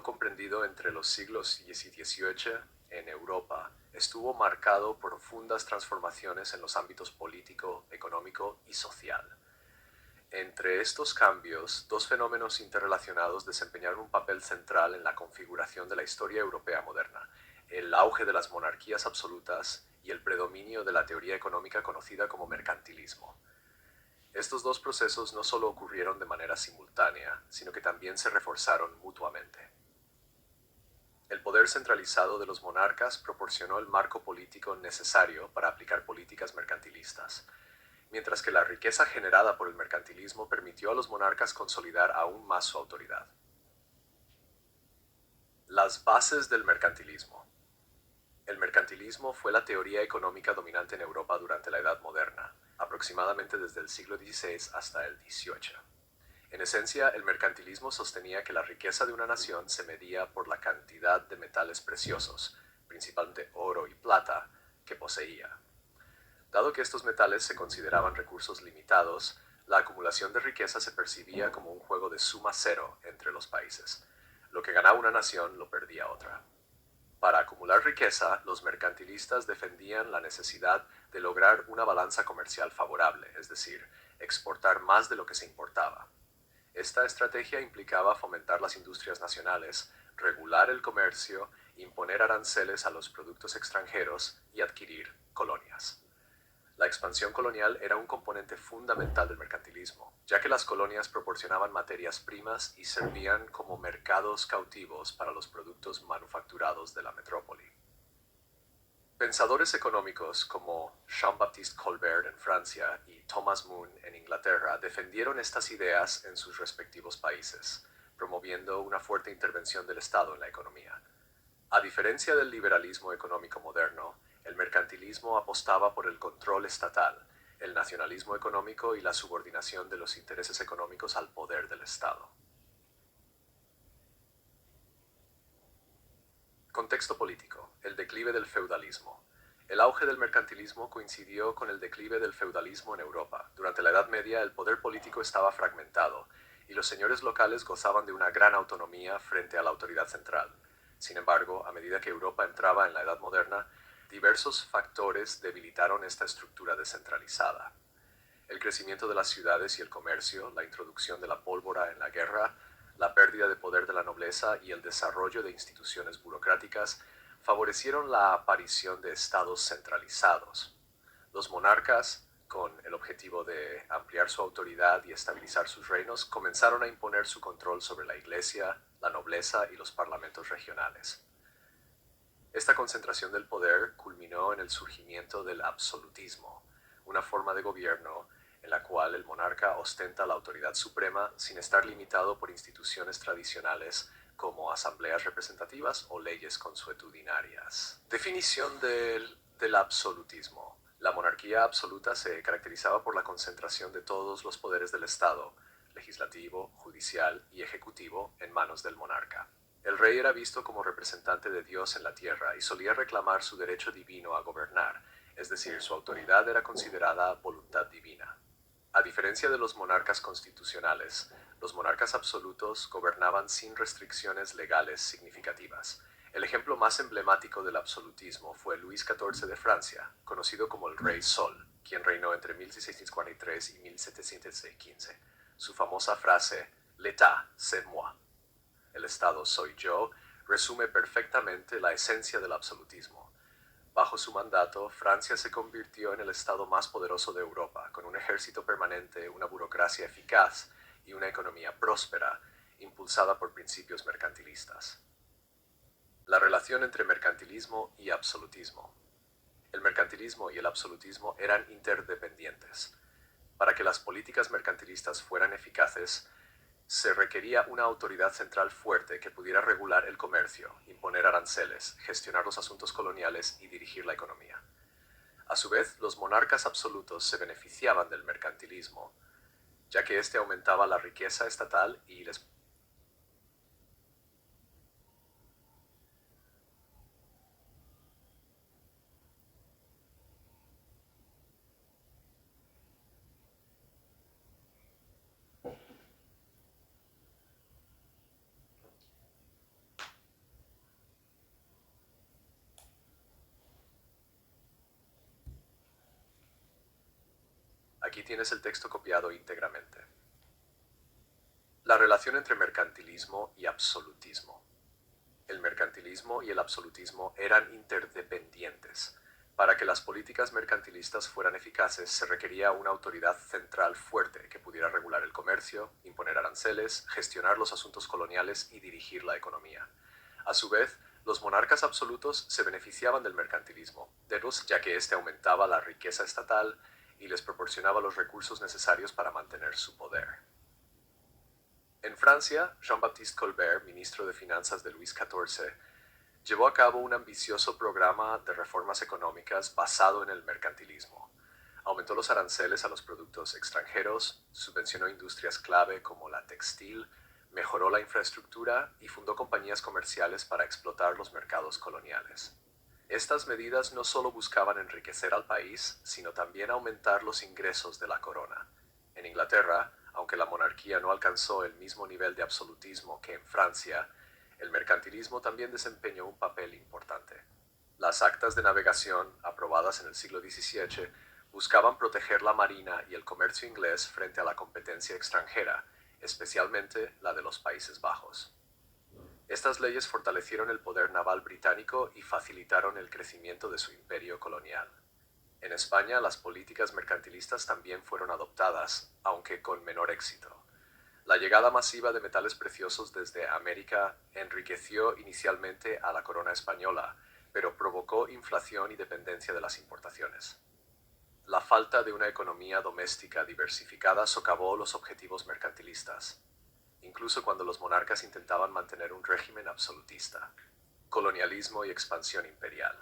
periodo comprendido entre los siglos X y XVIII en Europa estuvo marcado por profundas transformaciones en los ámbitos político, económico y social. Entre estos cambios, dos fenómenos interrelacionados desempeñaron un papel central en la configuración de la historia europea moderna: el auge de las monarquías absolutas y el predominio de la teoría económica conocida como mercantilismo. Estos dos procesos no solo ocurrieron de manera simultánea, sino que también se reforzaron mutuamente. El poder centralizado de los monarcas proporcionó el marco político necesario para aplicar políticas mercantilistas, mientras que la riqueza generada por el mercantilismo permitió a los monarcas consolidar aún más su autoridad. Las bases del mercantilismo. El mercantilismo fue la teoría económica dominante en Europa durante la Edad Moderna, aproximadamente desde el siglo XVI hasta el XVIII. En esencia, el mercantilismo sostenía que la riqueza de una nación se medía por la cantidad de metales preciosos, principalmente oro y plata, que poseía. Dado que estos metales se consideraban recursos limitados, la acumulación de riqueza se percibía como un juego de suma cero entre los países. Lo que ganaba una nación lo perdía otra. Para acumular riqueza, los mercantilistas defendían la necesidad de lograr una balanza comercial favorable, es decir, exportar más de lo que se importaba. Esta estrategia implicaba fomentar las industrias nacionales, regular el comercio, imponer aranceles a los productos extranjeros y adquirir colonias. La expansión colonial era un componente fundamental del mercantilismo, ya que las colonias proporcionaban materias primas y servían como mercados cautivos para los productos manufacturados de la metrópoli. Pensadores económicos como Jean-Baptiste Colbert en Francia y Thomas Moon en Inglaterra defendieron estas ideas en sus respectivos países, promoviendo una fuerte intervención del Estado en la economía. A diferencia del liberalismo económico moderno, el mercantilismo apostaba por el control estatal, el nacionalismo económico y la subordinación de los intereses económicos al poder del Estado. Contexto político: el declive del feudalismo. El auge del mercantilismo coincidió con el declive del feudalismo en Europa. Durante la Edad Media, el poder político estaba fragmentado y los señores locales gozaban de una gran autonomía frente a la autoridad central. Sin embargo, a medida que Europa entraba en la Edad Moderna, diversos factores debilitaron esta estructura descentralizada. El crecimiento de las ciudades y el comercio, la introducción de la pólvora en la guerra, la pérdida de poder de la nobleza y el desarrollo de instituciones burocráticas favorecieron la aparición de estados centralizados. Los monarcas, con el objetivo de ampliar su autoridad y estabilizar sus reinos, comenzaron a imponer su control sobre la iglesia, la nobleza y los parlamentos regionales. Esta concentración del poder culminó en el surgimiento del absolutismo, una forma de gobierno en la cual el monarca ostenta la autoridad suprema sin estar limitado por instituciones tradicionales como asambleas representativas o leyes consuetudinarias. Definición del absolutismo. La monarquía absoluta se caracterizaba por la concentración de todos los poderes del Estado, legislativo, judicial y ejecutivo, en manos del monarca. El rey era visto como representante de Dios en la tierra y solía reclamar su derecho divino a gobernar, es decir, su autoridad era considerada voluntad divina. A diferencia de los monarcas constitucionales, los monarcas absolutos gobernaban sin restricciones legales significativas. El ejemplo más emblemático del absolutismo fue Luis XIV de Francia, conocido como el Rey Sol, quien reinó entre 1643 y 1715. Su famosa frase, «L'État, c'est moi», el Estado soy yo, resume perfectamente la esencia del absolutismo. Bajo su mandato, Francia se convirtió en el Estado más poderoso de Europa, con un ejército permanente, una burocracia eficaz y una economía próspera, impulsada por principios mercantilistas. La relación entre mercantilismo y absolutismo. El mercantilismo y el absolutismo eran interdependientes. Para que las políticas mercantilistas fueran eficaces, se requería una autoridad central fuerte que pudiera regular el comercio, imponer aranceles, gestionar los asuntos coloniales y dirigir la economía. A su vez, los monarcas absolutos se beneficiaban del mercantilismo, ya que éste aumentaba la riqueza estatal y les Aquí tienes el texto copiado íntegramente. La relación entre mercantilismo y absolutismo. El mercantilismo y el absolutismo eran interdependientes. Para que las políticas mercantilistas fueran eficaces, se requería una autoridad central fuerte que pudiera regular el comercio, imponer aranceles, gestionar los asuntos coloniales y dirigir la economía. A su vez, los monarcas absolutos se beneficiaban del mercantilismo, ya que éste aumentaba la riqueza estatal y les proporcionaba los recursos necesarios para mantener su poder. En Francia, Jean-Baptiste Colbert, ministro de Finanzas de Luis XIV, llevó a cabo un ambicioso programa de reformas económicas basado en el mercantilismo. Aumentó los aranceles a los productos extranjeros, subvencionó industrias clave como la textil, mejoró la infraestructura y fundó compañías comerciales para explotar los mercados coloniales. Estas medidas no solo buscaban enriquecer al país, sino también aumentar los ingresos de la corona. En Inglaterra, aunque la monarquía no alcanzó el mismo nivel de absolutismo que en Francia, el mercantilismo también desempeñó un papel importante. Las actas de navegación, aprobadas en el siglo XVII, buscaban proteger la marina y el comercio inglés frente a la competencia extranjera, especialmente la de los Países Bajos. Estas leyes fortalecieron el poder naval británico y facilitaron el crecimiento de su imperio colonial. En España, las políticas mercantilistas también fueron adoptadas, aunque con menor éxito. La llegada masiva de metales preciosos desde América enriqueció inicialmente a la corona española, pero provocó inflación y dependencia de las importaciones. La falta de una economía doméstica diversificada socavó los objetivos mercantilistas, incluso cuando los monarcas intentaban mantener un régimen absolutista. Colonialismo y expansión imperial.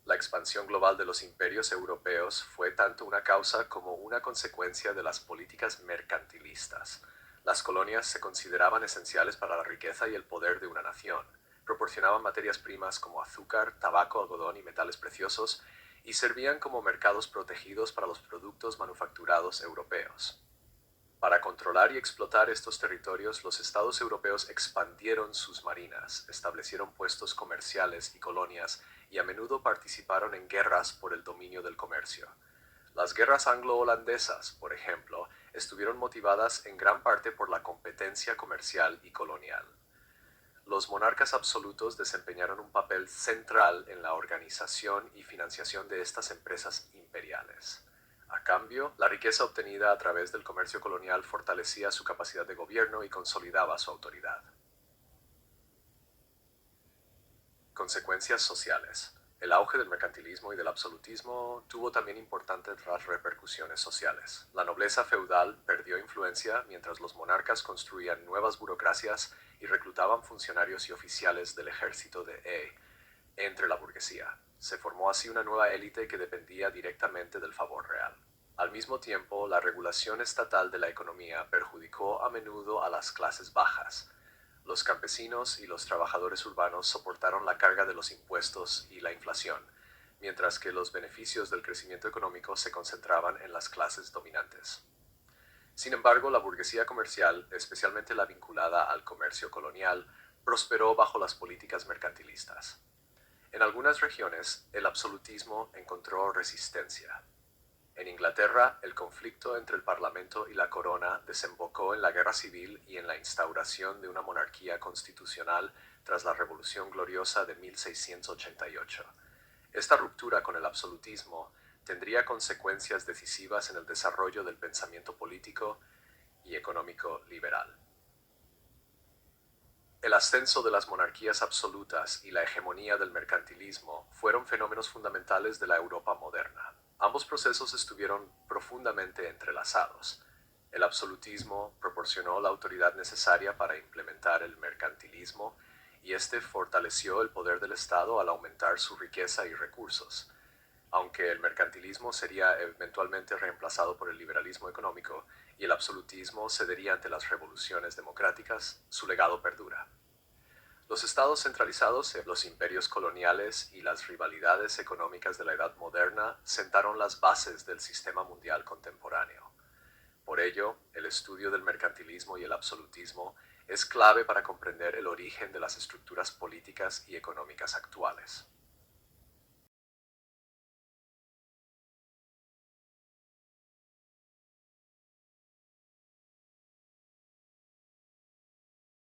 La expansión global de los imperios europeos fue tanto una causa como una consecuencia de las políticas mercantilistas. Las colonias se consideraban esenciales para la riqueza y el poder de una nación. Proporcionaban materias primas como azúcar, tabaco, algodón y metales preciosos, y servían como mercados protegidos para los productos manufacturados europeos. Para controlar y explotar estos territorios, los estados europeos expandieron sus marinas, establecieron puestos comerciales y colonias, y a menudo participaron en guerras por el dominio del comercio. Las guerras anglo-holandesas, por ejemplo, estuvieron motivadas en gran parte por la competencia comercial y colonial. Los monarcas absolutos desempeñaron un papel central en la organización y financiación de estas empresas imperiales. A cambio, la riqueza obtenida a través del comercio colonial fortalecía su capacidad de gobierno y consolidaba su autoridad. Consecuencias sociales. El auge del mercantilismo y del absolutismo tuvo también importantes repercusiones sociales. La nobleza feudal perdió influencia mientras los monarcas construían nuevas burocracias y reclutaban funcionarios y oficiales del ejército entre la burguesía. Se formó así una nueva élite que dependía directamente del favor real. Al mismo tiempo, la regulación estatal de la economía perjudicó a menudo a las clases bajas. Los campesinos y los trabajadores urbanos soportaron la carga de los impuestos y la inflación, mientras que los beneficios del crecimiento económico se concentraban en las clases dominantes. Sin embargo, la burguesía comercial, especialmente la vinculada al comercio colonial, prosperó bajo las políticas mercantilistas. En algunas regiones, el absolutismo encontró resistencia. En Inglaterra, el conflicto entre el Parlamento y la corona desembocó en la guerra civil y en la instauración de una monarquía constitucional tras la Revolución Gloriosa de 1688. Esta ruptura con el absolutismo tendría consecuencias decisivas en el desarrollo del pensamiento político y económico liberal. El ascenso de las monarquías absolutas y la hegemonía del mercantilismo fueron fenómenos fundamentales de la Europa moderna. Ambos procesos estuvieron profundamente entrelazados. El absolutismo proporcionó la autoridad necesaria para implementar el mercantilismo y este fortaleció el poder del Estado al aumentar su riqueza y recursos. Aunque el mercantilismo sería eventualmente reemplazado por el liberalismo económico y el absolutismo cedería ante las revoluciones democráticas, su legado perdura. Los estados centralizados, los imperios coloniales y las rivalidades económicas de la Edad Moderna sentaron las bases del sistema mundial contemporáneo. Por ello, el estudio del mercantilismo y el absolutismo es clave para comprender el origen de las estructuras políticas y económicas actuales.